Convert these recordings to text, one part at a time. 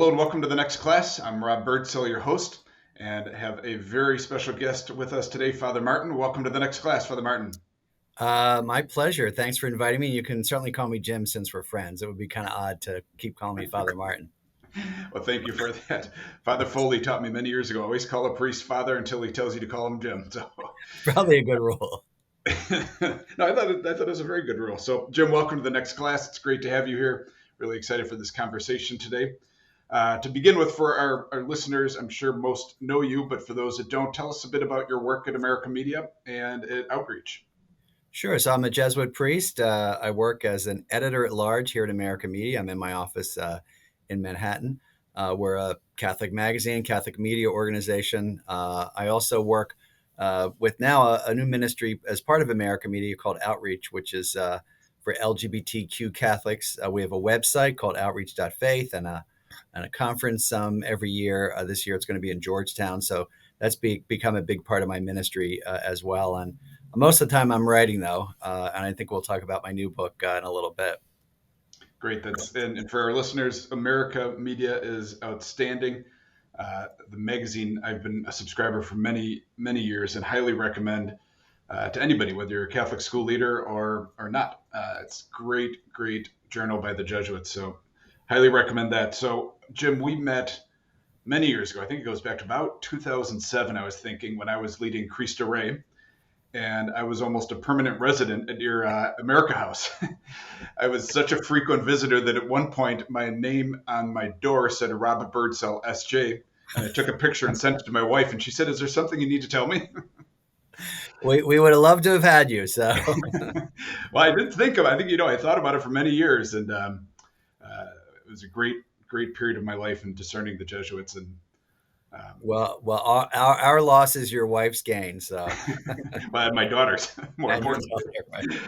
Hello and welcome to the next class. I'm Rob Birdsell, your host, and have a very special guest with us today, Father Martin. Welcome to the next class, Father Martin. My pleasure. Thanks for inviting me. You can certainly call me Jim since we're friends. It would be kind of odd to keep calling me Father Martin. Well, thank you for that. Father Foley taught me many years ago, always call a priest Father until he tells you to call him Jim. So, Probably a good rule. no, I thought it was a very good rule. So, Jim, welcome to the next class. It's great to have you here. Really excited for this conversation today. To begin with, for our listeners, I'm sure most know you, but for those that don't, tell us a bit about your work at America Media and at Outreach. Sure. So I'm a Jesuit priest. I work as an editor at large here at America Media. I'm in my office in Manhattan. We're a Catholic magazine, Catholic media organization. I also work with now a new ministry as part of America Media called Outreach, which is for LGBTQ Catholics. We have a website called outreach.faith and a conference every year. This year it's going to be in Georgetown. So that's become a big part of my ministry as well. And most of the time I'm writing, though, and I think we'll talk about my new book in a little bit. Great. And for our listeners, America Media is outstanding. The magazine, I've been a subscriber for many, many years and highly recommend to anybody, whether you're a Catholic school leader or not. It's great journal by the Jesuits. So highly recommend that. So, Jim, we met many years ago. I think it goes back to about 2007, I was thinking, when I was leading Cristo Rey. And I was almost a permanent resident at your America House. I was such a frequent visitor that at one point my name on my door said Robert Birdsell, S.J. And I took a picture and sent it to my wife, and she said, "Is there something you need to tell me?" We would have loved to have had you. So, Well, I did think of it. I think, I thought about it for many years, and it was a great period of my life in discerning the Jesuits. And our loss is your wife's gain. So, well, my daughters, more and your importantly. daughter,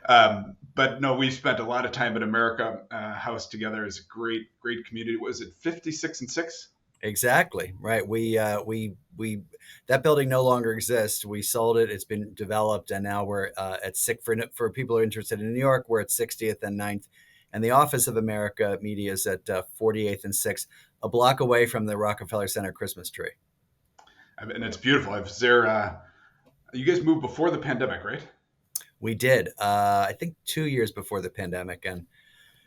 right? But no, we spent a lot of time at America House together. It's a great community. Was it 56 and 6? Exactly. Right. We that building no longer exists. We sold it. It's been developed, and now we're at six for people who are interested in New York. We're at 60th and 9th, and the office of America Media is at 48th and 6th, a block away from the Rockefeller Center Christmas tree. And it's beautiful. I was there. You guys moved before the pandemic, right? We did. I think 2 years before the pandemic, and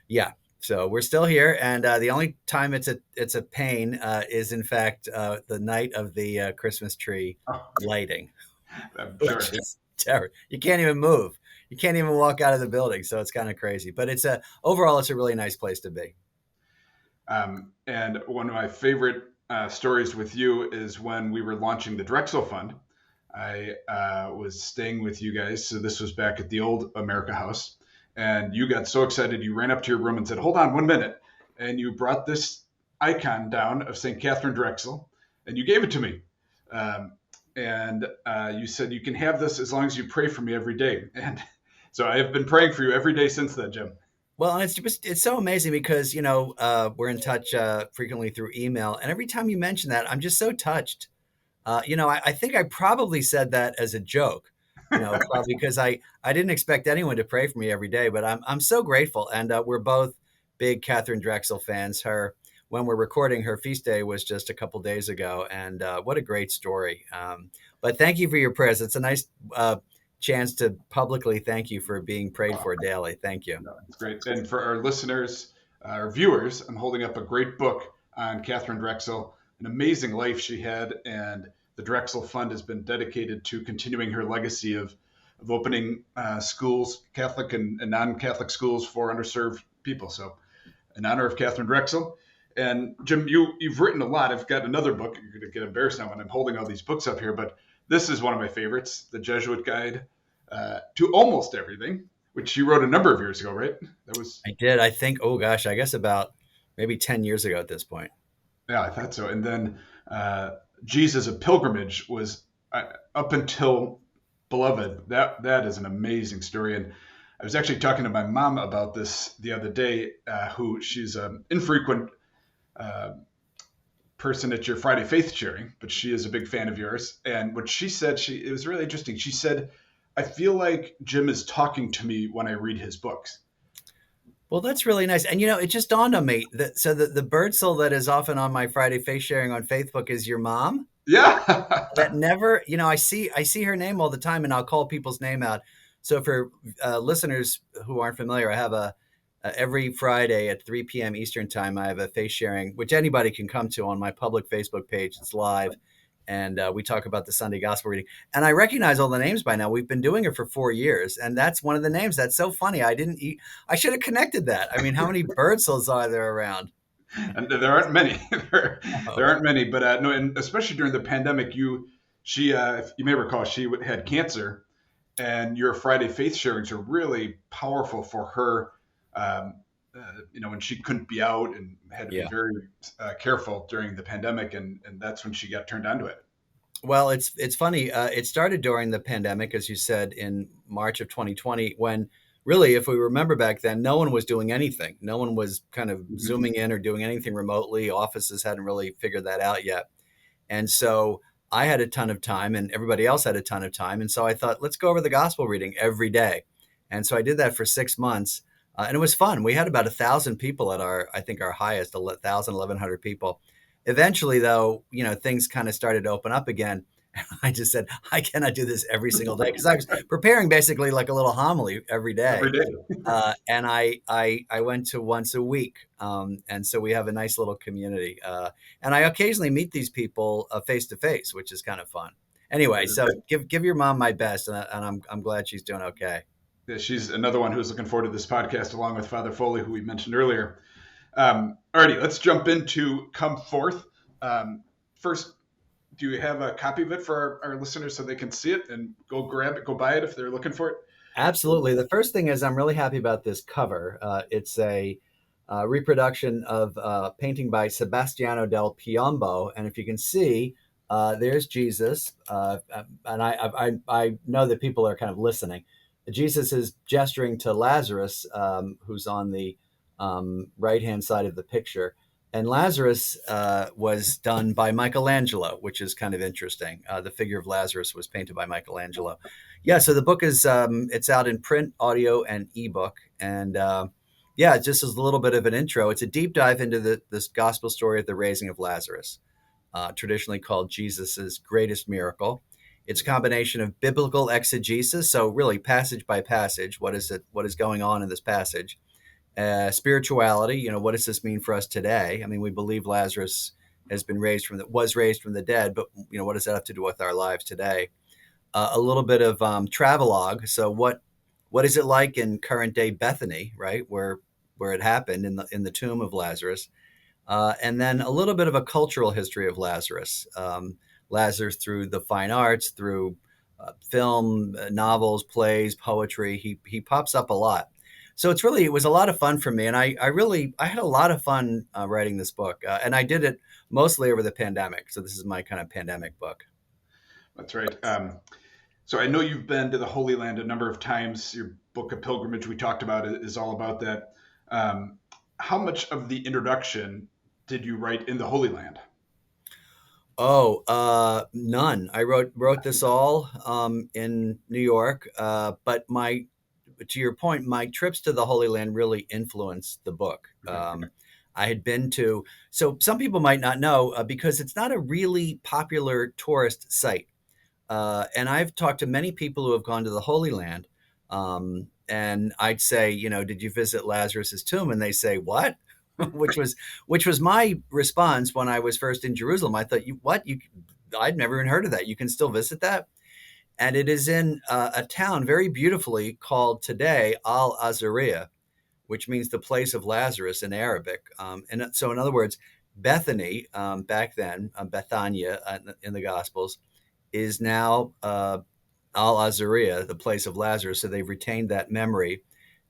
yeah. So we're still here, and the only time it's a pain is, in fact, the night of the Christmas tree lighting, I'm sure. which is terrible. You can't even move. You can't even walk out of the building. So it's kind of crazy. But overall, it's a really nice place to be. And one of my favorite stories with you is when we were launching the Drexel Fund. I was staying with you guys. So this was back at the old America House. And you got so excited, you ran up to your room and said, "Hold on 1 minute." And you brought this icon down of St. Catherine Drexel, and you gave it to me. And you said, "You can have this as long as you pray for me every day." And so I have been praying for you every day since then, Jim. Well, and it's so amazing because, we're in touch frequently through email. And every time you mention that, I'm just so touched. I think I probably said that as a joke. Probably because I didn't expect anyone to pray for me every day, but I'm so grateful. And we're both big Catherine Drexel fans. When we're recording, her feast day was just a couple days ago. And what a great story. But thank you for your prayers. It's a nice chance to publicly thank you for being prayed for daily. Thank you. No, it's great. And for our listeners, our viewers, I'm holding up a great book on Catherine Drexel, an amazing life she had, and the Drexel Fund has been dedicated to continuing her legacy of opening schools, Catholic and non-Catholic schools for underserved people. So in honor of Catherine Drexel. And Jim, you've written a lot. I've got another book. You're going to get embarrassed now when I'm holding all these books up here, but this is one of my favorites, The Jesuit Guide to Almost Everything, which you wrote a number of years ago, right? I did. I think, I guess about maybe 10 years ago at this point. Yeah, I thought so. And then Jesus, a Pilgrimage was up until Beloved. That is an amazing story. And I was actually talking to my mom about this the other day, who she's an infrequent person at your Friday Faith sharing, but she is a big fan of yours. And what she said, it was really interesting. She said, "I feel like Jim is talking to me when I read his books." Well, that's really nice. And it just dawned on me that so the Birdsell that is often on my Friday face sharing on Facebook is your mom. Yeah. That never, I see her name all the time, and I'll call people's name out. So for listeners who aren't familiar, I have a every Friday at 3 p.m. Eastern time. I have a face sharing, which anybody can come to on my public Facebook page. It's live, and we talk about the Sunday Gospel reading. And I recognize all the names by now. We've been doing it for 4 years, and that's one of the names. That's so funny. I didn't. I should have connected that. I mean, how many Birdsells are there around? And there aren't many. there Oh, aren't many, but no, and especially during the pandemic, she, if you may recall, she had cancer, and your Friday faith sharings are really powerful for her. Um, when she couldn't be out and had to be yeah. very careful during the pandemic, and that's when she got turned onto it. Well, it's funny. It started during the pandemic, as you said, in March of 2020, when really, if we remember back then, no one was doing anything. No one was kind of Mhm. zooming in or doing anything remotely. Offices hadn't really figured that out yet. And so I had a ton of time, and everybody else had a ton of time. And so I thought, let's go over the gospel reading every day. And so I did that for 6 months, and it was fun. We had about 1,000 people at I think our highest, 1,000, 1,100 people. Eventually, though, things kind of started to open up again. I just said, I cannot do this every single day because I was preparing basically like a little homily every Every day. day. And I went to once a week, and so we have a nice little community. And I occasionally meet these people face to face, which is kind of fun. Anyway, so give your mom my best, and I'm glad she's doing okay. Yeah, she's another one who's looking forward to this podcast, along with Father Foley, who we mentioned earlier. Alrighty, let's jump into Come Forth. First, do you have a copy of it for our listeners so they can see it and go grab it, go buy it if they're looking for it? Absolutely. The first thing is I'm really happy about this cover. It's a reproduction of a painting by Sebastiano del Piombo, and if you can see, there's Jesus, and I know that people are kind of listening. Jesus is gesturing to Lazarus, who's on the right hand side of the picture. And Lazarus was done by Michelangelo, which is kind of interesting. The figure of Lazarus was painted by Michelangelo. Yeah, so the book is it's out in print, audio, and ebook, and yeah, just as a little bit of an intro. It's a deep dive into this gospel story of the raising of Lazarus, traditionally called Jesus's greatest miracle. It's a combination of biblical exegesis, so really passage by passage, what is it? What is going on in this passage? Spirituality, what does this mean for us today? I mean, we believe Lazarus has been was raised from the dead, but what does that have to do with our lives today? A little bit of travelogue. So what is it like in current day Bethany, right, where it happened in the tomb of Lazarus? And then a little bit of a cultural history of Lazarus. Lazarus through the fine arts, through film, novels, plays, poetry. He pops up a lot. So it was a lot of fun for me, and I had a lot of fun writing this book, and I did it mostly over the pandemic. So this is my kind of pandemic book. That's right. So I know you've been to the Holy Land a number of times. Your book, A Pilgrimage, we talked about, is all about that. Um, how much of the introduction did you write in the Holy Land? Oh, none. I wrote this all in New York, but my to your point, my trips to the Holy Land really influenced the book. Okay. I had been to, so some people might not know because it's not a really popular tourist site. And I've talked to many people who have gone to the Holy Land. And I'd say, did you visit Lazarus's tomb? And they say, what? which was which was my response when I was first in Jerusalem. I thought, I'd never even heard of that. You can still visit that, and it is in a town very beautifully called today Al Azariah, which means the place of Lazarus in Arabic. And so, in other words, Bethany back then, Bethania in the Gospels, is now Al Azariah, the place of Lazarus. So they've retained that memory,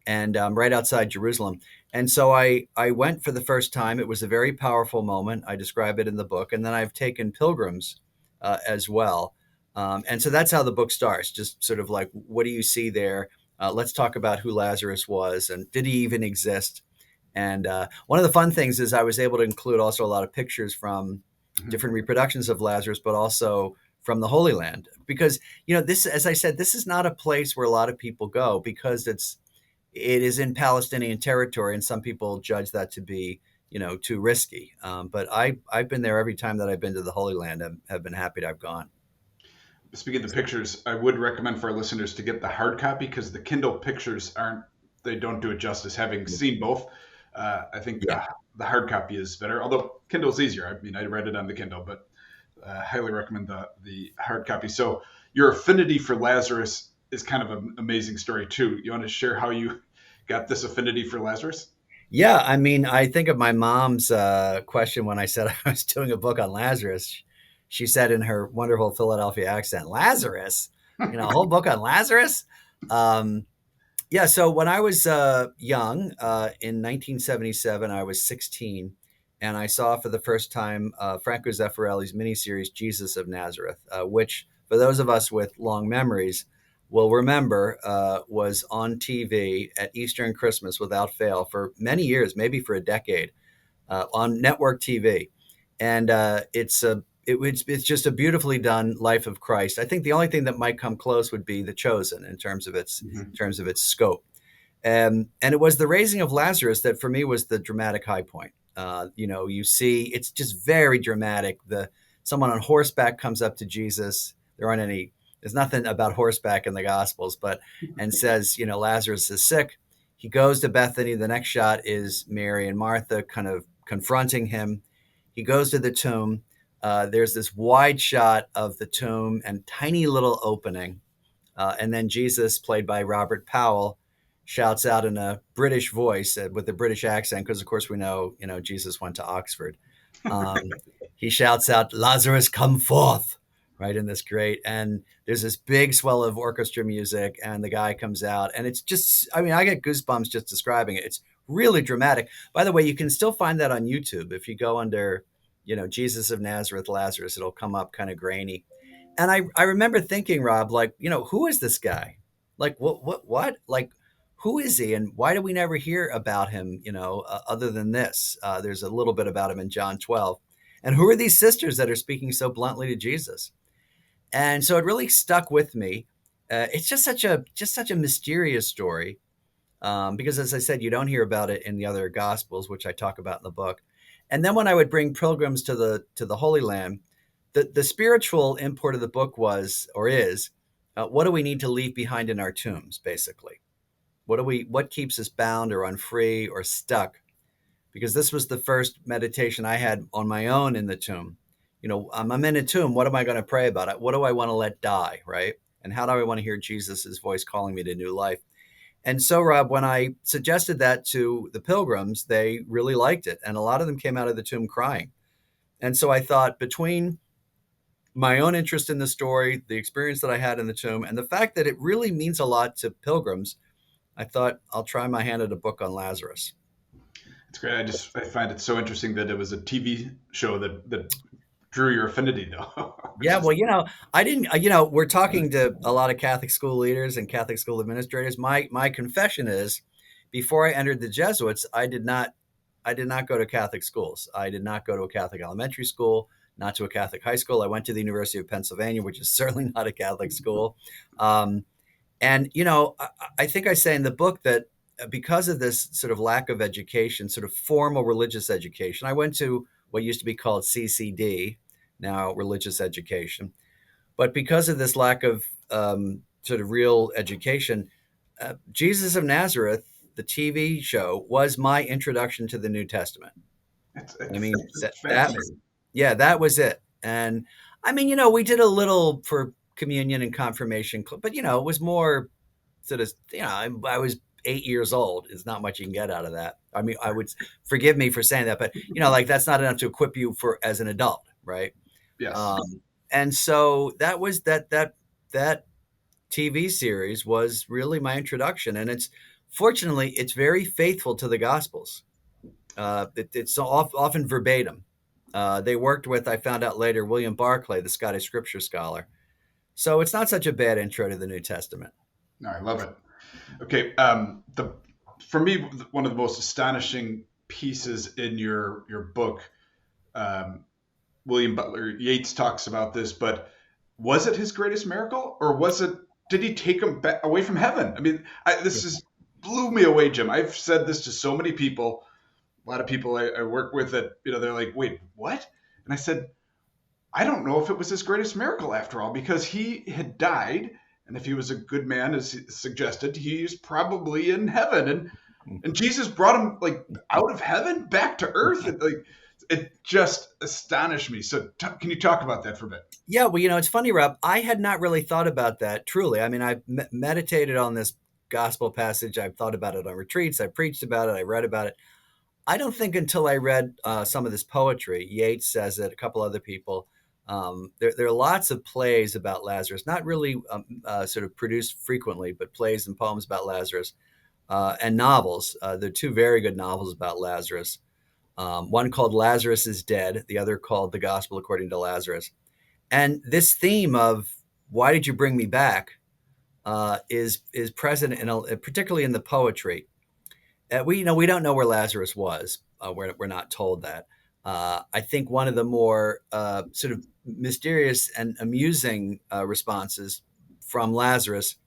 and right outside Jerusalem. And so I went for the first time. It was a very powerful moment. I describe it in the book, and then I've taken pilgrims as well. And so that's how the book starts. Just sort of like, what do you see there? Let's talk about who Lazarus was and did he even exist? And one of the fun things is I was able to include also a lot of pictures from Mhm. different reproductions of Lazarus, but also from the Holy Land, because this, as I said, this is not a place where a lot of people go because it is in Palestinian territory, and some people judge that to be, too risky. But I've been there every time that I've been to the Holy Land. Have been happy to have gone. Speaking of the pictures, I would recommend for our listeners to get the hard copy because the Kindle pictures aren't, they don't do it justice. Having seen both, I think Yeah. the hard copy is better. Although Kindle's easier. I mean, I read it on the Kindle, but highly recommend the hard copy. So your affinity for Lazarus is kind of an amazing story too. You want to share how you got this affinity for Lazarus? Yeah, I mean, I think of my mom's question when I said I was doing a book on Lazarus. She said in her wonderful Philadelphia accent, "Lazarus, a whole book on Lazarus." Um, yeah, so when I was young, in 1977, I was 16, and I saw for the first time Franco Zeffirelli's miniseries "Jesus of Nazareth," which, for those of us with long memories, will remember was on TV at Easter and Christmas without fail for many years, maybe for a decade, on network TV, and it's just a beautifully done life of Christ. I think the only thing that might come close would be The Chosen in terms of its Mm-hmm. scope. And it was the raising of Lazarus that for me was the dramatic high point. You see, it's just very dramatic. Someone on horseback comes up to Jesus. There's nothing about horseback in the Gospels, but and says, Lazarus is sick. He goes to Bethany. The next shot is Mary and Martha kind of confronting him. He goes to the tomb. There's this wide shot of the tomb and tiny little opening, and then Jesus, played by Robert Powell, shouts out in a British voice with a British accent, because of course we know, Jesus went to Oxford. Um, he shouts out, "Lazarus, come forth!" Right in this great, and there's this big swell of orchestra music, and the guy comes out, and it's just, I mean, I get goosebumps just describing it. It's really dramatic. By the way, you can still find that on YouTube if you go under, Jesus of Nazareth, Lazarus. It'll come up kind of grainy. And I remember thinking, Rob, like, who is this guy? Like, what? Like, who is he? And why do we never hear about him, other than this? There's a little bit about him in John 12. And who are these sisters that are speaking so bluntly to Jesus? And so it really stuck with me. It's just such a mysterious story, because, as I said, you don't hear about it in the other Gospels, which I talk about in the book. And then when I would bring pilgrims to the Holy Land, the spiritual import of the book was, or is, what do we need to leave behind in our tombs, basically? What keeps us bound or unfree or stuck? Because this was the first meditation I had on my own in the tomb. I'm in a tomb. What am I going to pray about? What do I want to let die, right? And how do I want to hear Jesus's voice calling me to new life? And so, Rob, when I suggested that to the pilgrims, they really liked it. And a lot of them came out of the tomb crying. And so I thought, between my own interest in the story, the experience that I had in the tomb, and the fact that it really means a lot to pilgrims, I thought I'll try my hand at a book on Lazarus. It's great. I find it so interesting that it was a TV show that drew your affinity though, which Yeah, is well, I didn't, we're talking to a lot of Catholic school leaders and Catholic school administrators. My confession is, before I entered the Jesuits, I did not go to Catholic schools. I did not go to a Catholic elementary school, not to a Catholic high school. I went to the University of Pennsylvania, which is certainly not a Catholic school. Um, and, I think I say in the book that because of this sort of lack of education, sort of formal religious education, I went to what used to be called CCD, now religious education. But because of this lack of sort of real education, Jesus of Nazareth, the TV show, was my introduction to the New Testament. I mean, it's that fascinating. yeah, that was it. And I mean, we did a little for communion and confirmation, but it was more sort of, I was 8 years old. There's not much you can get out of that. I mean, I would, forgive me for saying that, but like, that's not enough to equip you for as an adult, right? Yes. And so that TV series was really my introduction, and fortunately it's very faithful to the Gospels. It's often verbatim. They worked with, I found out later, William Barclay, the Scottish scripture scholar. So it's not such a bad intro to the New Testament. No, I love it. Okay. The For me, one of the most astonishing pieces in your book, um, William Butler Yeats talks about this, but was it his greatest miracle, or did he take him back away from heaven? I mean, this is blew me away, Jim. I've said this to so many people, a lot of people I work with that, they're like, wait, what? And I said, I don't know if it was his greatest miracle after all, because he had died. And if he was a good man, as he suggested, he's probably in heaven. And Jesus brought him like out of heaven back to earth. And, like, it just astonished me. So can you talk about that for a bit? Yeah, well, it's funny, Rob. I had not really thought about that truly. I mean, I've meditated on this gospel passage. I've thought about it on retreats. I preached about it. I read about it. I don't think until I read some of this poetry, Yeats says it, a couple other people. There are lots of plays about Lazarus, not really sort of produced frequently, but plays and poems about Lazarus and novels. There are two very good novels about Lazarus. One called Lazarus is Dead, the other called The Gospel According to Lazarus. And this theme of why did you bring me back is present particularly in the poetry. We don't know where Lazarus was. We're not told that. I think one of the more sort of mysterious and amusing responses from Lazarus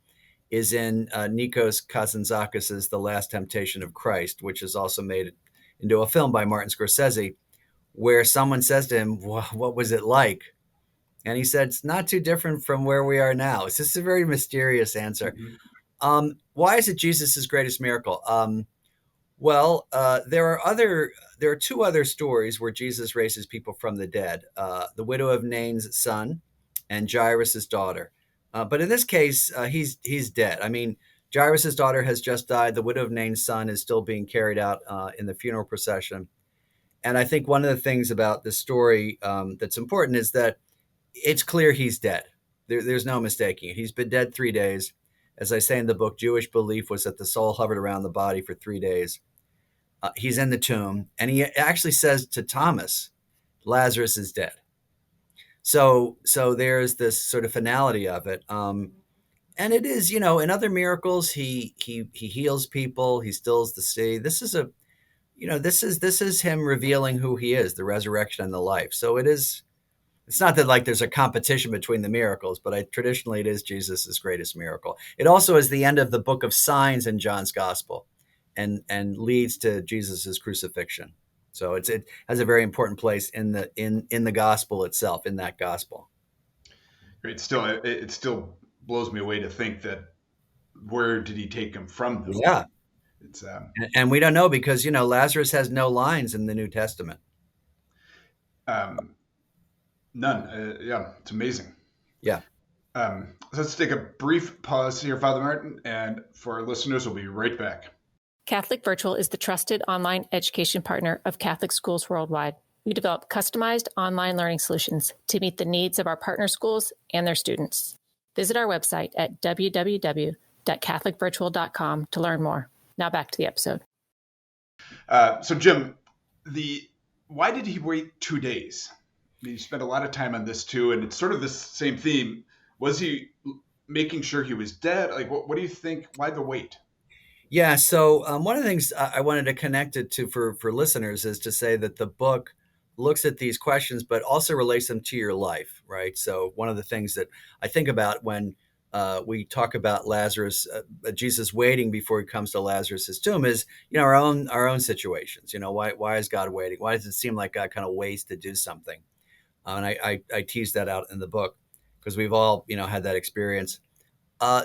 is in Nikos Kazantzakis' The Last Temptation of Christ, which is also made into a film by Martin Scorsese, where someone says to him, what was it like? And he said, it's not too different from where we are now. It's just a very mysterious answer. Mm-hmm. Why is it Jesus' greatest miracle? There are two other stories where Jesus raises people from the dead: the widow of Nain's son and Jairus' daughter. But in this case, he's dead. I mean, Jairus' daughter has just died. The widow of Nain's son is still being carried out in the funeral procession. And I think one of the things about this story that's important is that it's clear he's dead. There's no mistaking it. He's been dead 3 days. As I say in the book, Jewish belief was that the soul hovered around the body for 3 days. He's in the tomb, and he actually says to Thomas, Lazarus is dead. So there's this sort of finality of it. And it is, in other miracles, he heals people, he stills the sea. This is this is him revealing who he is, the resurrection and the life. So it's not that like there's a competition between the miracles, but traditionally it is Jesus's greatest miracle. It also is the end of the book of signs in John's gospel, and leads to Jesus's crucifixion. So it has a very important place in the gospel itself, in that gospel. Great. Still, it still blows me away to think that where did he take him from, though? Yeah. It's And we don't know because Lazarus has no lines in the New Testament. None. Yeah, it's amazing. Yeah. So let's take a brief pause here, Father Martin, and for our listeners, we'll be right back. Catholic Virtual is the trusted online education partner of Catholic schools worldwide. We develop customized online learning solutions to meet the needs of our partner schools and their students. Visit our website at www.catholicvirtual.com to learn more. Now back to the episode. So, Jim, why did he wait 2 days? I mean, you spent a lot of time on this too, and it's sort of the same theme. Was he making sure he was dead? Like, what do you think? Why the wait? Yeah, so one of the things I wanted to connect it to for listeners is to say that the book looks at these questions, but also relates them to your life, right? So one of the things that I think about when we talk about Lazarus, Jesus waiting before he comes to Lazarus's tomb, is our own situations. Why is God waiting? Why does it seem like God kind of waits to do something? And I tease that out in the book because we've all had that experience.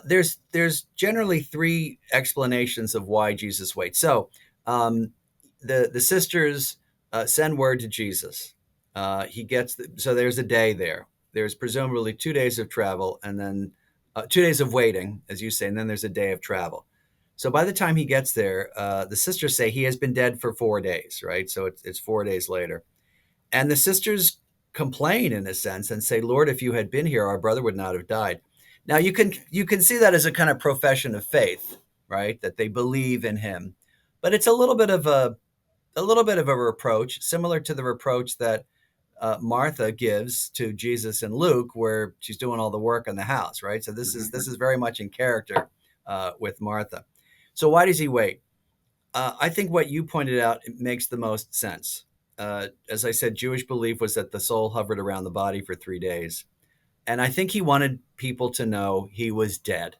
There's generally three explanations of why Jesus waits. So the sisters send word to Jesus. So there's a day there. There's presumably 2 days of travel, and then 2 days of waiting, as you say, and then there's a day of travel. So by the time he gets there, the sisters say he has been dead for 4 days, right? So it's 4 days later. And the sisters complain in a sense and say, Lord, if you had been here, our brother would not have died. Now you can see that as a kind of profession of faith, right? That they believe in him, but it's a little bit of a reproach, similar to the reproach that Martha gives to Jesus in Luke, where she's doing all the work in the house, right? So this is very much in character with Martha. So why does he wait? I think what you pointed out makes the most sense. As I said, Jewish belief was that the soul hovered around the body for 3 days. And I think he wanted people to know he was dead,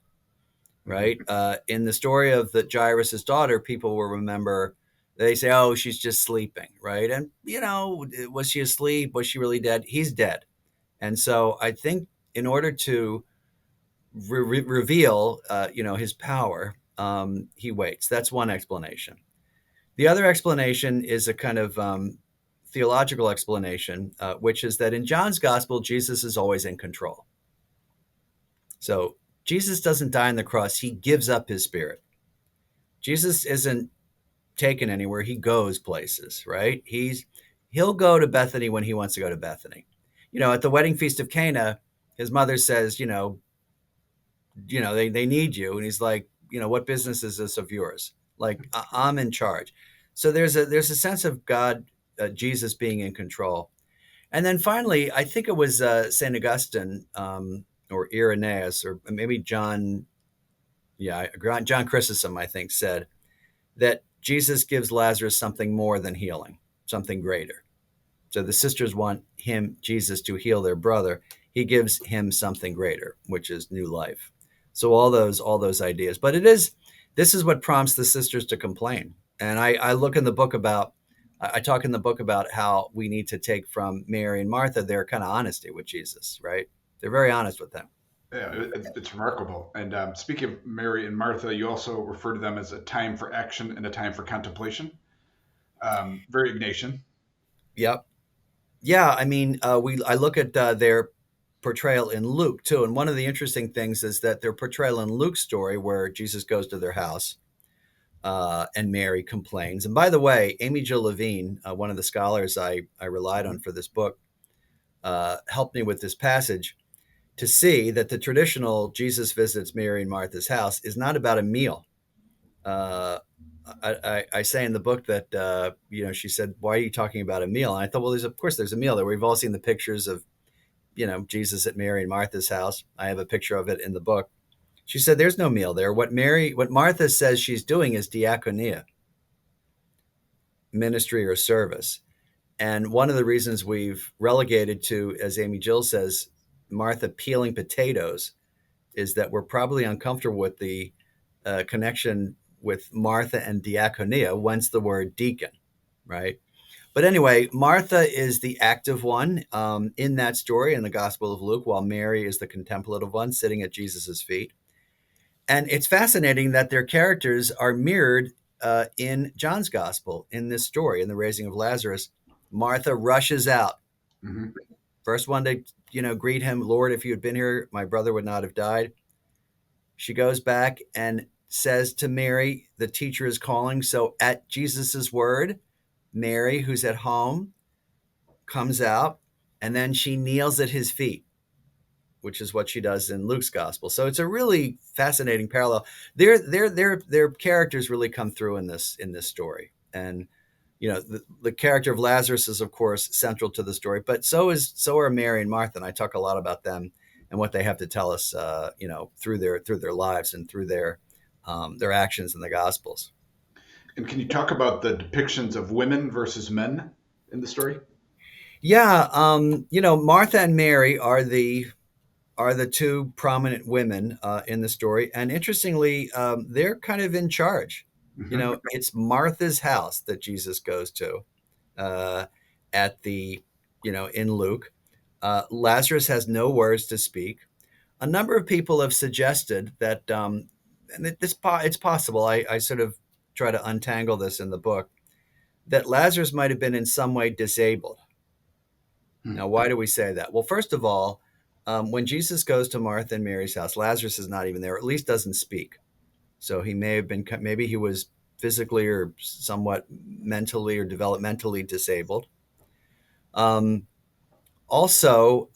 right? In the story of the Jairus's daughter, people will remember. They say, "Oh, she's just sleeping," right? And was she asleep? Was she really dead? He's dead, and so I think in order to reveal, his power, he waits. That's one explanation. The other explanation is a kind of theological explanation, which is that in John's gospel, Jesus is always in control. So Jesus doesn't die on the cross. He gives up his spirit. Jesus isn't taken anywhere. He goes places, right? He'll go to Bethany when he wants to go to Bethany. At the wedding feast of Cana, his mother says, they need you. And he's like, what business is this of yours? Like, I'm in charge. So there's a sense of God, Jesus being in control. And then finally, I think it was St. Augustine, or Irenaeus, or maybe John Chrysostom, I think, said that Jesus gives Lazarus something more than healing, something greater. So the sisters want Jesus, to heal their brother. He gives him something greater, which is new life. So all those ideas. But this is what prompts the sisters to complain. And I talk in the book about how we need to take from Mary and Martha their kind of honesty with Jesus, right? They're very honest with him. Yeah, it's remarkable. And speaking of Mary and Martha, you also refer to them as a time for action and a time for contemplation. Very Ignatian. Yep. Yeah, I mean, I look at their portrayal in Luke too, and one of the interesting things is that their portrayal in Luke's story, where Jesus goes to their house, and Mary complains. And by the way, Amy Jill Levine, one of the scholars I relied on for this book, helped me with this passage to see that the traditional Jesus visits Mary and Martha's house is not about a meal. I say in the book that, she said, "Why are you talking about a meal?" And I thought, well, of course there's a meal there. We've all seen the pictures of, Jesus at Mary and Martha's house. I have a picture of it in the book. She said, there's no meal there. What Martha says she's doing is diakonia, ministry or service. And one of the reasons we've relegated to, as Amy Jill says, Martha peeling potatoes, is that we're probably uncomfortable with the connection with Martha and diakonia, whence the word deacon, right? But anyway, Martha is the active one in that story in the Gospel of Luke, while Mary is the contemplative one sitting at Jesus's feet. And it's fascinating that their characters are mirrored in John's Gospel in this story, in the raising of Lazarus. Martha rushes out. Mm-hmm. First one to, greet him, "Lord, if you had been here, my brother would not have died." She goes back and says to Mary, the teacher is calling. So at Jesus's word, Mary, who's at home, comes out, and then she kneels at his feet, which is what she does in Luke's gospel. So it's a really fascinating parallel. Their characters really come through in this story. And the character of Lazarus is, of course, central to the story, but so are Mary and Martha. And I talk a lot about them and what they have to tell us, through their lives and through their actions in the Gospels. And can you talk about the depictions of women versus men in the story? Yeah, Martha and Mary are the two prominent women in the story, and interestingly, they're kind of in charge. Mm-hmm. It's Martha's house that Jesus goes to at the, in Luke. Lazarus has no words to speak. A number of people have suggested that, and it's possible, I sort of try to untangle this in the book, that Lazarus might have been in some way disabled. Mm-hmm. Now, why do we say that? Well, first of all, when Jesus goes to Martha and Mary's house, Lazarus is not even there, or at least doesn't speak. So he maybe he was physically or somewhat mentally or developmentally disabled. Also,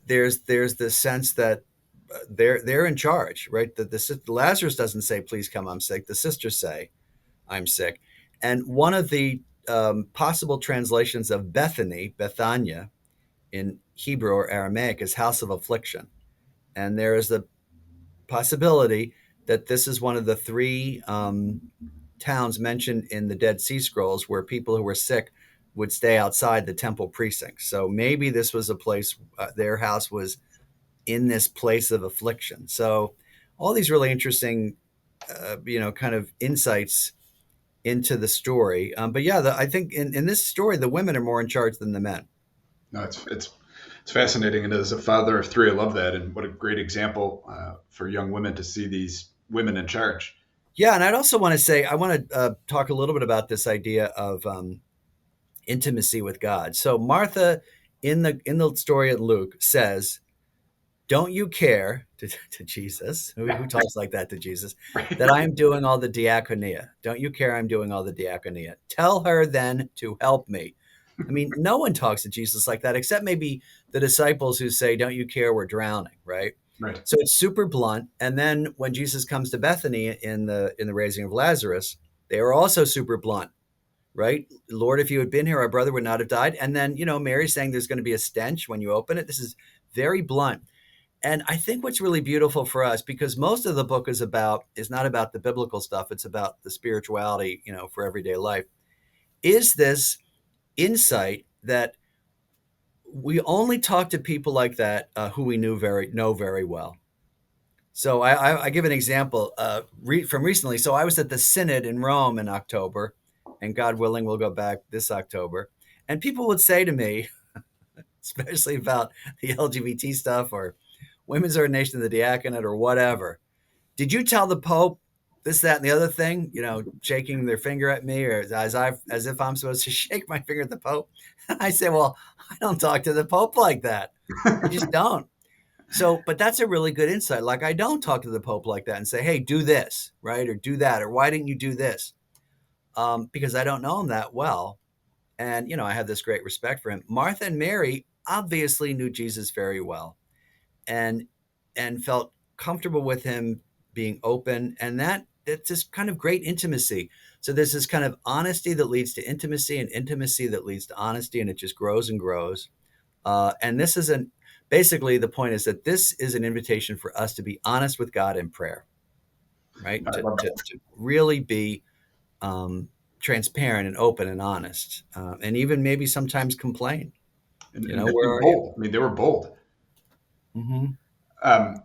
there's the sense that they're in charge, right? That Lazarus doesn't say, "Please come, I'm sick." The sisters say, "I'm sick." And one of the possible translations of Bethania, in Hebrew or Aramaic, is house of affliction. And there is the possibility that this is one of the three towns mentioned in the Dead Sea Scrolls where people who were sick would stay outside the temple precincts. So maybe this was a place, their house was in this place of affliction. So all these really interesting, kind of insights into the story. But yeah, I think in this story, the women are more in charge than the men. No, it's fascinating, and as a father of three, I love that, and what a great example for young women to see these women in charge. Yeah, and I'd also want to say I want to talk a little bit about this idea of intimacy with God. So Martha in the story at Luke says, "Don't you care to Jesus, who talks like that to Jesus, that I am doing all the diaconia? Don't you care I'm doing all the diaconia? Tell her then to help me." I mean, no one talks to Jesus like that except maybe the disciples who say, "Don't you care we're drowning?" Right? Right. So it's super blunt. And then when Jesus comes to Bethany in the raising of Lazarus, they are also super blunt, right? Lord, if you had been here, our brother would not have died. And then, Mary's saying there's going to be a stench when you open it. This is very blunt. And I think what's really beautiful for us, because most of the book is not about the biblical stuff, it's about the spirituality, for everyday life, is this insight that we only talk to people like that who we know very well. So I give an example from recently. So I was at the Synod in Rome in October, and God willing, we'll go back this October. And people would say to me, especially about the LGBT stuff or women's ordination of the diaconate or whatever, did you tell the Pope this, that, and the other thing? Shaking their finger at me, or as if I'm supposed to shake my finger at the Pope. I say, well, I don't talk to the Pope like that. I just don't. So, but that's a really good insight. Like, I don't talk to the Pope like that and say, hey, do this, right? Or do that, or why didn't you do this? Because I don't know him that well. And, I have this great respect for him. Martha and Mary obviously knew Jesus very well and felt comfortable with him being open. And it's this kind of great intimacy. So there's this kind of honesty that leads to intimacy and intimacy that leads to honesty. And it just grows and grows. And this is basically the point is that this is an invitation for us to be honest with God in prayer, right? To really be transparent and open and honest, and even maybe sometimes complain. And Where are bold. you? I mean, they were bold. Mm-hmm.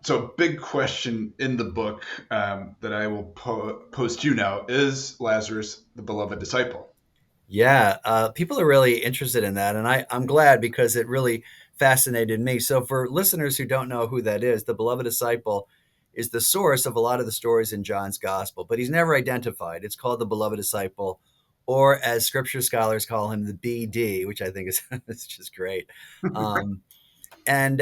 So, big question in the book that I will pose to you now: is Lazarus the beloved disciple? Yeah, people are really interested in that, and I'm glad because it really fascinated me. So, for listeners who don't know who that is, the beloved disciple is the source of a lot of the stories in John's gospel, but he's never identified. It's called the beloved disciple, or as scripture scholars call him, the BD, which I think is it's just great. And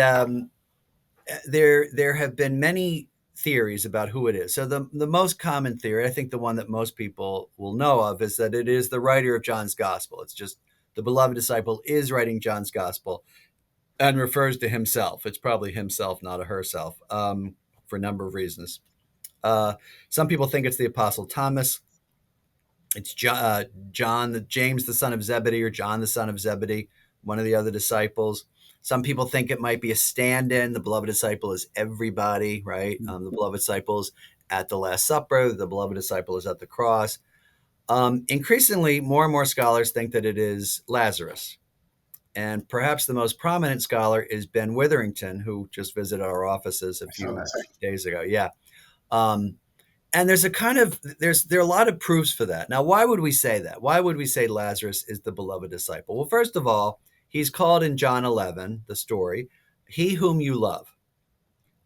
there have been many theories about who it is. So the most common theory, I think the one that most people will know of, is that it is the writer of John's gospel. It's just the beloved disciple is writing John's gospel and refers to himself. It's probably himself, not a herself, for a number of reasons. Some people think it's the apostle Thomas. It's James, the son of Zebedee, or John, the son of Zebedee, one of the other disciples. Some people think it might be a stand-in. The beloved disciple is everybody, right? The beloved disciple is at the Last Supper. The beloved disciple is at the cross. Increasingly, more and more scholars think that it is Lazarus. And perhaps the most prominent scholar is Ben Witherington, who just visited our offices a few days ago. Yeah. And there are a lot of proofs for that. Now, why would we say that? Why would we say Lazarus is the beloved disciple? Well, first of all, he's called in John 11, the story, he whom you love.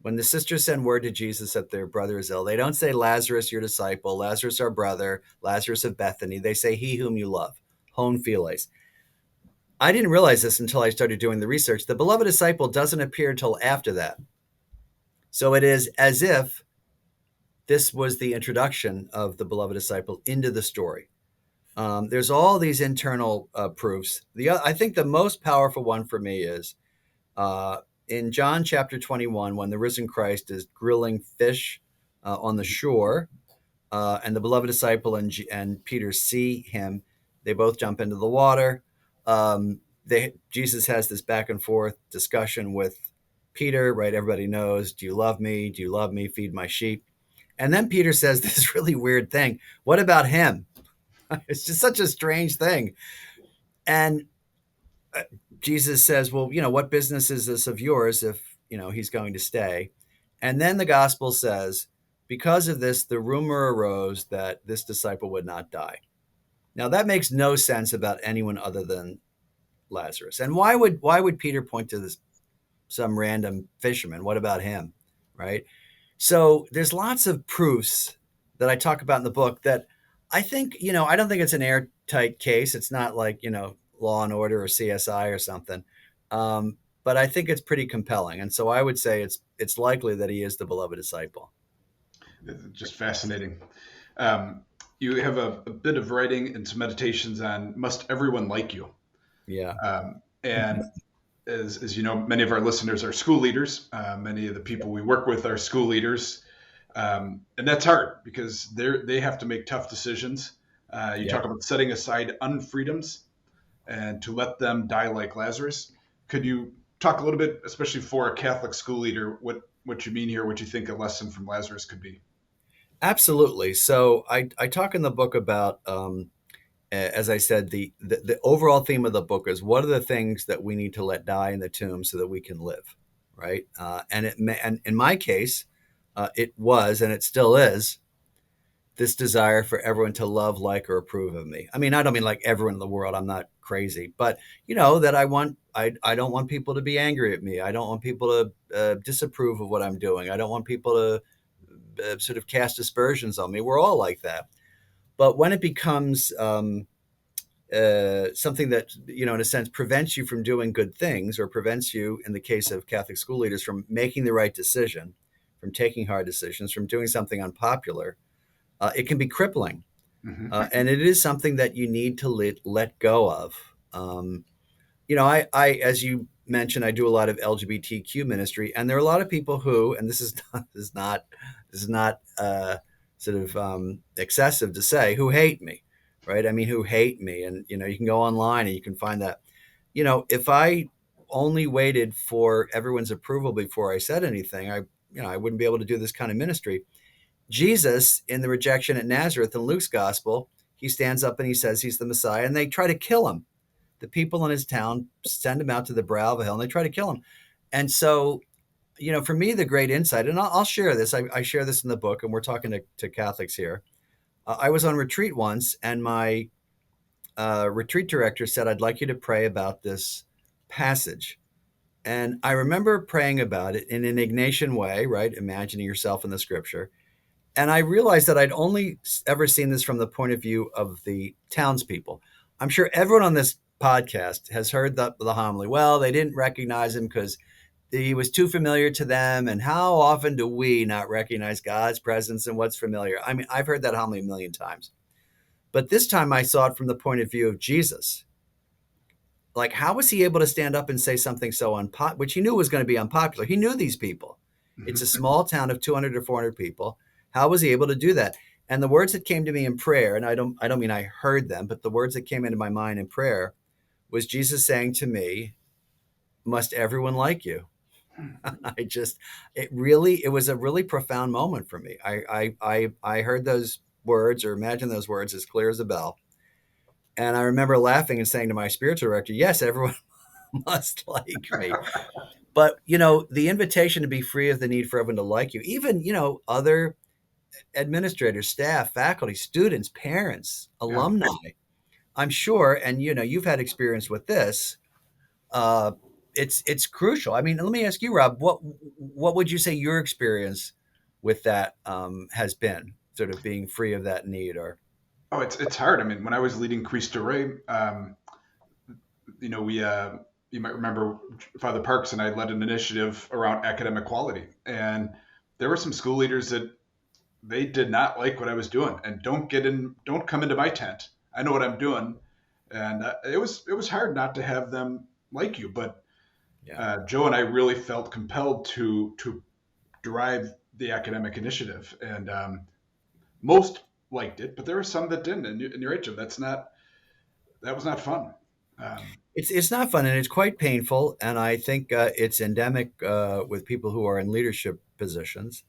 When the sisters send word to Jesus that their brother is ill, they don't say Lazarus, your disciple, Lazarus, our brother, Lazarus of Bethany. They say he whom you love, hon philes. I didn't realize this until I started doing the research. The beloved disciple doesn't appear until after that. So it is as if this was the introduction of the beloved disciple into the story. There's all these internal proofs. I think the most powerful one for me is in John chapter 21, when the risen Christ is grilling fish on the shore, and the beloved disciple and Peter see him. They both jump into the water. Jesus has this back and forth discussion with Peter, right? Everybody knows, do you love me? Do you love me? Feed my sheep. And then Peter says this really weird thing. What about him? It's just such a strange thing. And Jesus says, well, what business is this of yours if, he's going to stay? And then the gospel says Because of this, the rumor arose that this disciple would not die. Now that makes no sense about anyone other than Lazarus. And why would Peter point to this some random fisherman? What about him? Right? So there's lots of proofs that I talk about in the book that I think, I don't think it's an airtight case. It's not like, Law and Order or CSI or something. But I think it's pretty compelling. And so I would say it's likely that he is the beloved disciple. It's just fascinating. Um, you have a bit of writing and some meditations on must everyone like you? Yeah. And as you know, many of our listeners are school leaders. Many of the people we work with are school leaders. And that's hard because they have to make tough decisions. You Yeah. talk about setting aside unfreedoms and to let them die like Lazarus. Could you talk a little bit, especially for a Catholic school leader, what you mean here, what you think a lesson from Lazarus could be? Absolutely. So I talk in the book about, as I said, the overall theme of the book is what are the things that we need to let die in the tomb so that we can live, right? And in my case, it was and it still is this desire for everyone to love, like, or approve of me. I mean, I don't mean like everyone in the world. I'm not crazy, but that I don't want people to be angry at me. I don't want people to disapprove of what I'm doing. I don't want people to sort of cast aspersions on me. We're all like that. But when it becomes something that, in a sense, prevents you from doing good things, or prevents you, in the case of Catholic school leaders, from making the right decision, from taking hard decisions, from doing something unpopular, it can be crippling. Hmm. And it is something that you need to let go of. As you mentioned, I do a lot of LGBTQ ministry, and there are a lot of people who, and this is not sort of excessive to say, who hate me, right? I mean, who hate me, and you can go online and you can find that. If I only waited for everyone's approval before I said anything, I wouldn't be able to do this kind of ministry. Jesus, in the rejection at Nazareth in Luke's gospel, he stands up and he says he's the Messiah, and they try to kill him. The people in his town send him out to the brow of a hill and they try to kill him. And so, for me, the great insight, and I'll share this, I share this in the book, and we're talking to Catholics here. I was on retreat once, and my retreat director said, I'd like you to pray about this passage. And I remember praying about it in an Ignatian way, right? Imagining yourself in the scripture. And I realized that I'd only ever seen this from the point of view of the townspeople. I'm sure everyone on this podcast has heard the homily. Well, they didn't recognize him because he was too familiar to them. And how often do we not recognize God's presence and what's familiar? I mean, I've heard that homily a million times. But this time I saw it from the point of view of Jesus. Like, how was he able to stand up and say something so unpopular, which he knew was going to be unpopular? He knew these people. It's a small town of 200 or 400 people. How was he able to do that? And the words that came to me in prayer, and I don't mean I heard them, but the words that came into my mind in prayer was Jesus saying to me, "Must everyone like you?" It was a really profound moment for me. I heard those words, or imagined those words, as clear as a bell. And I remember laughing and saying to my spiritual director, "Yes, everyone must like me." But, the invitation to be free of the need for everyone to like you, even, other administrators, staff, faculty, students, parents, Yeah. alumni, I'm sure, and, you've had experience with this. Uh, it's crucial. I mean, let me ask you, Rob, what would you say your experience with that has been, sort of being free of that need? Or Oh, it's hard. I mean, when I was leading Christ Rey, we you might remember Father Parks and I led an initiative around academic quality, and there were some school leaders that they did not like what I was doing, and don't come into my tent. I know what I'm doing, and it was hard not to have them like you. But yeah, Joe and I really felt compelled to drive the academic initiative, and most liked it, but there were some that didn't. And you're right, Joe. That was not fun. Um, it's not fun, and it's quite painful. And I think it's endemic with people who are in leadership positions.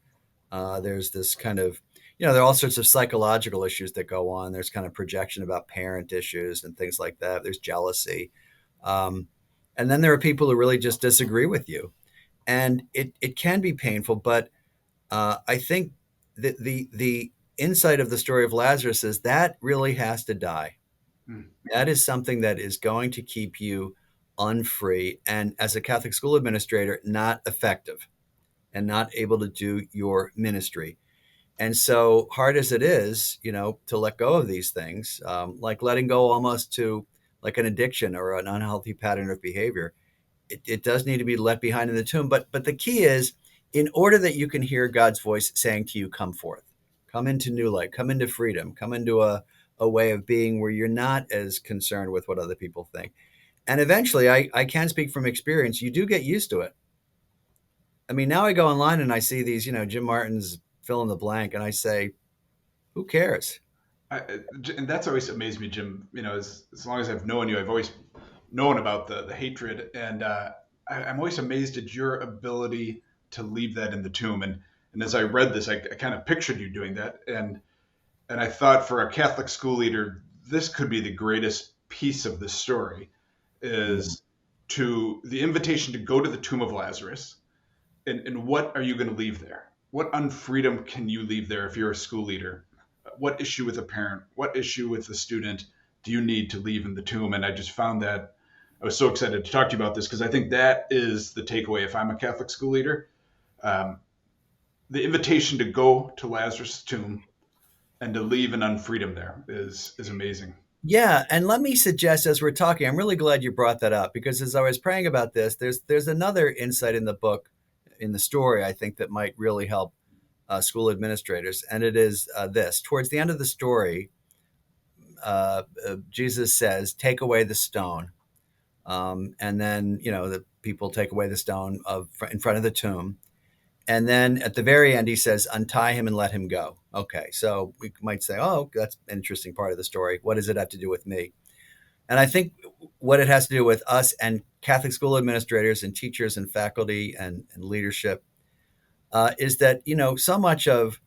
There's this kind of, there are all sorts of psychological issues that go on. There's kind of projection about parent issues and things like that. There's jealousy. Um, and then there are people who really just disagree with you. And it can be painful. But I think the insight of the story of Lazarus is that really has to die. Mm. That is something that is going to keep you unfree, and as a Catholic school administrator, not effective and not able to do your ministry. And so hard as it is, to let go of these things, like letting go almost to like an addiction or an unhealthy pattern of behavior, it does need to be let behind in the tomb. But the key is, in order that you can hear God's voice saying to you, come forth, come into new light, come into freedom, come into a way of being where you're not as concerned with what other people think. And eventually, I can speak from experience, you do get used to it. I mean, now I go online and I see these, Jim Martin's fill in the blank, and I say, who cares? And that's always amazed me, Jim. As long as I've known you, I've always known about the hatred, and I'm always amazed at your ability to leave that in the tomb. And as I read this, I kind of pictured you doing that, and I thought for a Catholic school leader, this could be the greatest piece of this story, is to the invitation to go to the tomb of Lazarus, and what are you going to leave there? What unfreedom can you leave there if you're a school leader? What issue with a parent? What issue with a student do you need to leave in the tomb? And I just found that I was so excited to talk to you about this, because I think that is the takeaway if I'm a Catholic school leader. Um, the invitation to go to Lazarus' tomb and to leave an unfreedom there is amazing. Yeah, and let me suggest, as we're talking, I'm really glad you brought that up, because as I was praying about this, there's another insight in the book, in the story, I think that might really help school administrators, and it is this. Towards the end of the story, Jesus says, "Take away the stone," and then the people take away the stone in front of the tomb. And then at the very end, he says, untie him and let him go. Okay, so we might say, oh, that's an interesting part of the story. What does it have to do with me? And I think what it has to do with us and Catholic school administrators and teachers and faculty and leadership is that, so much of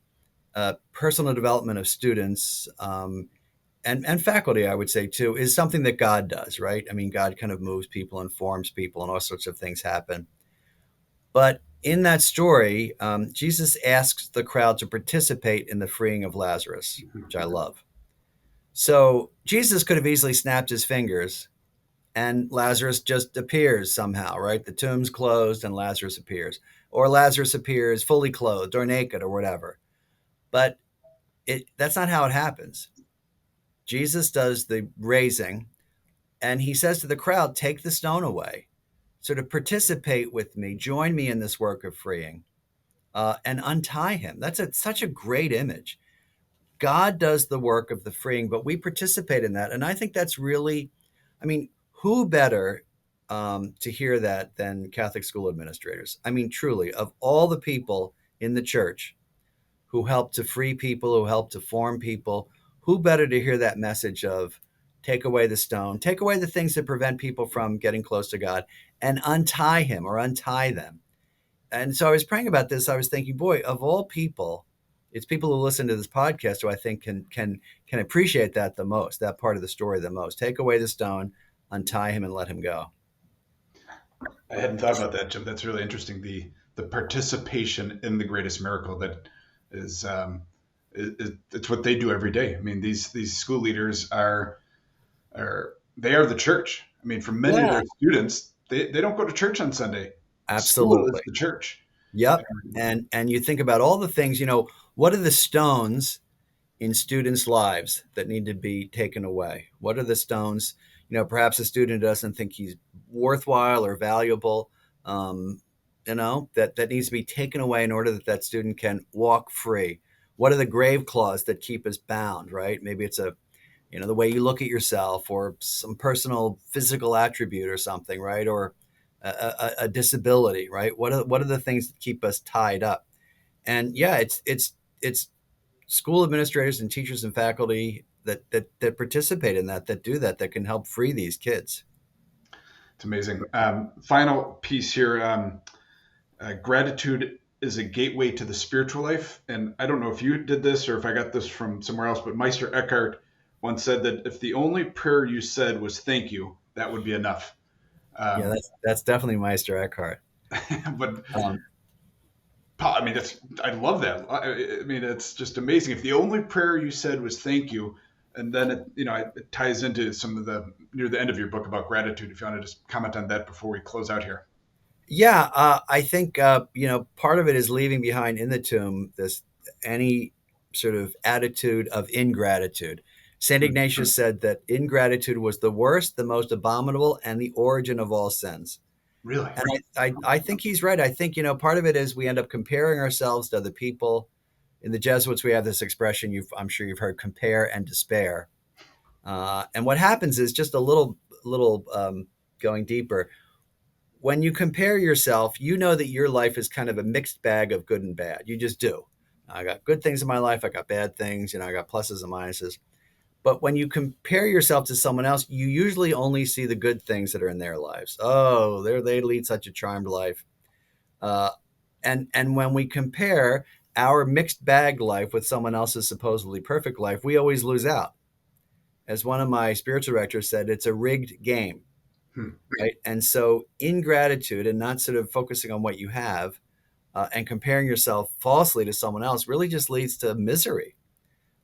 personal development of students and faculty, I would say, too, is something that God does, right? I mean, God kind of moves people and forms people, and all sorts of things happen. But in that story, Jesus asks the crowd to participate in the freeing of Lazarus, which I love. So Jesus could have easily snapped his fingers and Lazarus just appears somehow, right? The tomb's closed and Lazarus appears. Or Lazarus appears fully clothed or naked or whatever. But that's not how it happens. Jesus does the raising, and he says to the crowd, take the stone away. Sort of participate with me, join me in this work of freeing, and untie him. That's such a great image. God does the work of the freeing, but we participate in that. And I think that's really, I mean, who better to hear that than Catholic school administrators? I mean, truly, of all the people in the church who help to free people, who help to form people, who better to hear that message of take away the stone, take away the things that prevent people from getting close to God, and untie him or untie them. And so I was praying about this. I was thinking, boy, of all people, it's people who listen to this podcast who I think can appreciate that the most, that part of the story the most. Take away the stone, untie him, and let him go. I hadn't thought about that, Jim. That's really interesting. The participation in the greatest miracle that is it's what they do every day. I mean, these school leaders are they are the church. I mean, for many of their students, they don't go to church on Sunday. Absolutely. School is the church. Yep. And you think about all the things, what are the stones in students' lives that need to be taken away? What are the stones? Perhaps a student doesn't think he's worthwhile or valuable, that needs to be taken away in order that student can walk free. What are the grave claws that keep us bound, right? Maybe it's the way you look at yourself, or some personal physical attribute or something, right? Or a disability, right? What are the things that keep us tied up? And yeah, it's school administrators and teachers and faculty that participate in that do that can help free these kids. It's amazing. Final piece here. Gratitude is a gateway to the spiritual life. And I don't know if you did this or if I got this from somewhere else, but Meister Eckhart once said that if the only prayer you said was thank you, that would be enough. Yeah, that's definitely Meister Eckhart. But I mean, I love that. I mean, it's just amazing. If the only prayer you said was thank you, and then it ties into some of the near the end of your book about gratitude. If you want to just comment on that before we close out here. Yeah, I think part of it is leaving behind in the tomb this any sort of attitude of ingratitude. Saint Hmm. Ignatius said that ingratitude was the worst, the most abominable, and the origin of all sins. Really? And I think he's right. I think part of it is we end up comparing ourselves to other people. In the Jesuits, we have this expression I'm sure you've heard: compare and despair. And what happens is just a little going deeper when you compare yourself, you know that your life is kind of a mixed bag of good and bad. You just do. I got good things in my life. I got bad things. I got pluses and minuses. But when you compare yourself to someone else, you usually only see the good things that are in their lives. Oh, they lead such a charmed life. Uh, and when we compare our mixed bag life with someone else's supposedly perfect life, we always lose out. As one of my spiritual directors said, it's a rigged game. Hmm. Right. And so ingratitude and not sort of focusing on what you have and comparing yourself falsely to someone else really just leads to misery.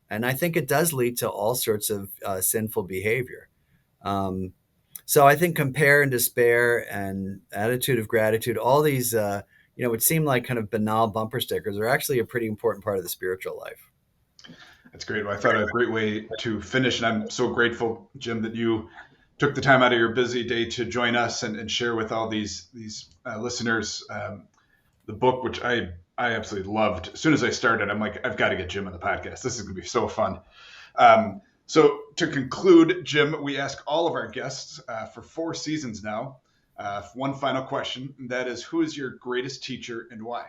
And I think it does lead to all sorts of sinful behavior. Um, so I think compare and despair and attitude of gratitude, all these, would seem like kind of banal bumper stickers are actually a pretty important part of the spiritual life. That's great. Well, I thought a great way to finish, and I'm so grateful, Jim, that you took the time out of your busy day to join us and share with all these listeners the book, which I absolutely loved. As soon as I started, I'm like, I've got to get Jim on the podcast. This is going to be so fun. So to conclude, Jim, we ask all of our guests for 4 seasons now. One final question, and that is, who is your greatest teacher and why?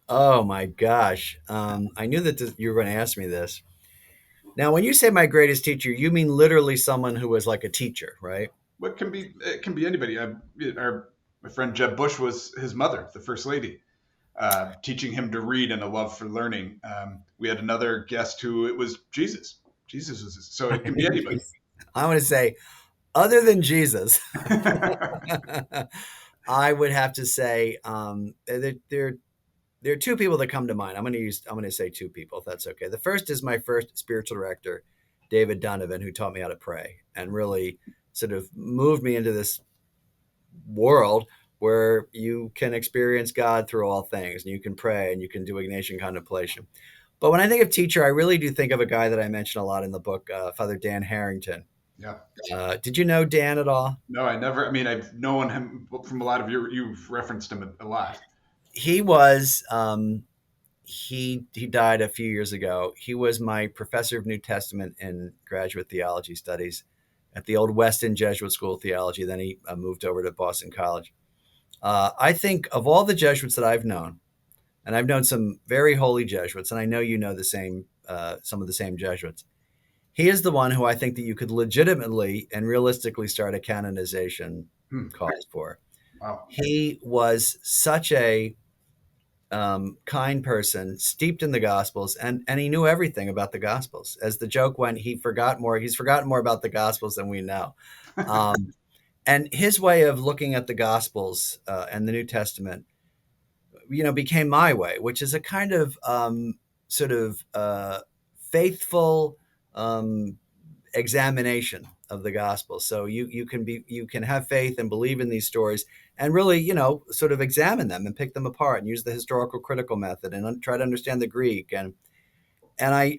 Oh my gosh. I knew that you were going to ask me this. Now, when you say my greatest teacher, you mean literally someone who was like a teacher, right? What can be It can be anybody. My friend Jeb Bush was his mother, the first lady, teaching him to read and a love for learning. We had another guest who it was Jesus. Jesus was so it can be anybody. I want to say, other than Jesus, I would have to say there are 2 people that come to mind. I'm going to say 2 people, if that's okay. The first is my first spiritual director, David Donovan, who taught me how to pray and really sort of moved me into this world where you can experience God through all things and you can pray and you can do Ignatian contemplation. But when I think of teacher, I really do think of a guy that I mention a lot in the book, Father Dan Harrington. Yeah. Did you know Dan at all? No, I never. I mean, I've known him from a lot of you've referenced him a lot. He was he died a few years ago. He was my professor of New Testament in graduate theology studies at the old Weston Jesuit School of Theology. Then he moved over to Boston College. I think of all the Jesuits that I've known, and I've known some very holy Jesuits, and I know you know the same, some of the same Jesuits. He is the one who I think that you could legitimately and realistically start a canonization Hmm. cause for. Wow. He was such a kind person, steeped in the Gospels, and he knew everything about the Gospels. As the joke went, he's forgotten more about the Gospels than we know. And his way of looking at the Gospels and the New Testament, became my way, which is a kind of sort of faithful examination of the gospel. So you can have faith and believe in these stories and really sort of examine them and pick them apart and use the historical critical method and try to understand the Greek and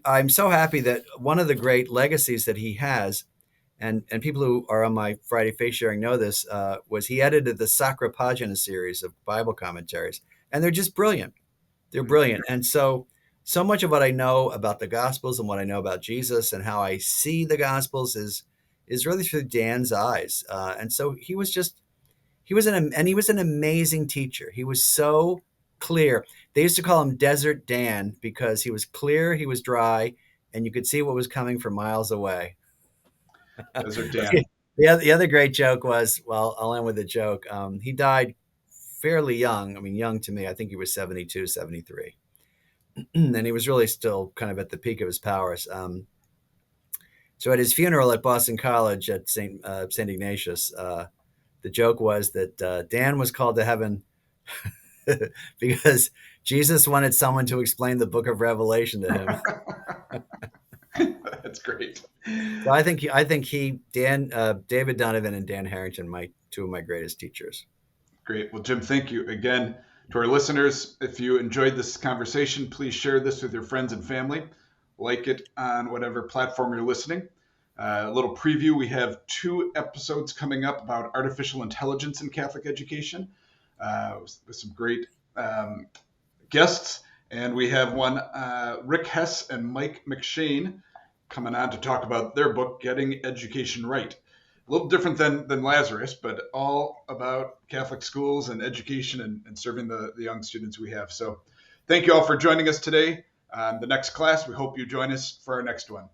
I'm so happy that one of the great legacies that he has and people who are on my Friday Faith Sharing know this was he edited the Sacra Pagina series of Bible commentaries and they're just brilliant. They're brilliant. And so much of what I know about the Gospels and what I know about Jesus and how I see the Gospels is really through Dan's eyes. And so he was an amazing teacher. He was so clear. They used to call him Desert Dan because he was clear, he was dry, and you could see what was coming from miles away. Those are Dan. The other great joke was, well, I'll end with a joke. He died fairly young. I mean, young to me, I think he was 72, 73. And he was really still kind of at the peak of his powers. So at his funeral at Boston College at St. Ignatius, the joke was that Dan was called to heaven because Jesus wanted someone to explain the book of Revelation to him. That's great. So I think David Donovan and Dan Harrington, two of my greatest teachers. Great. Well, Jim, thank you again. To our listeners, if you enjoyed this conversation, please share this with your friends and family. Like it on whatever platform you're listening. A little preview, we have 2 episodes coming up about artificial intelligence in Catholic education with some great guests. And we have one, Rick Hess and Mike McShane, coming on to talk about their book, Getting Education Right. A little different than Lazarus, but all about Catholic schools and education and serving the young students we have. So thank you all for joining us today. The next class, we hope you join us for our next one.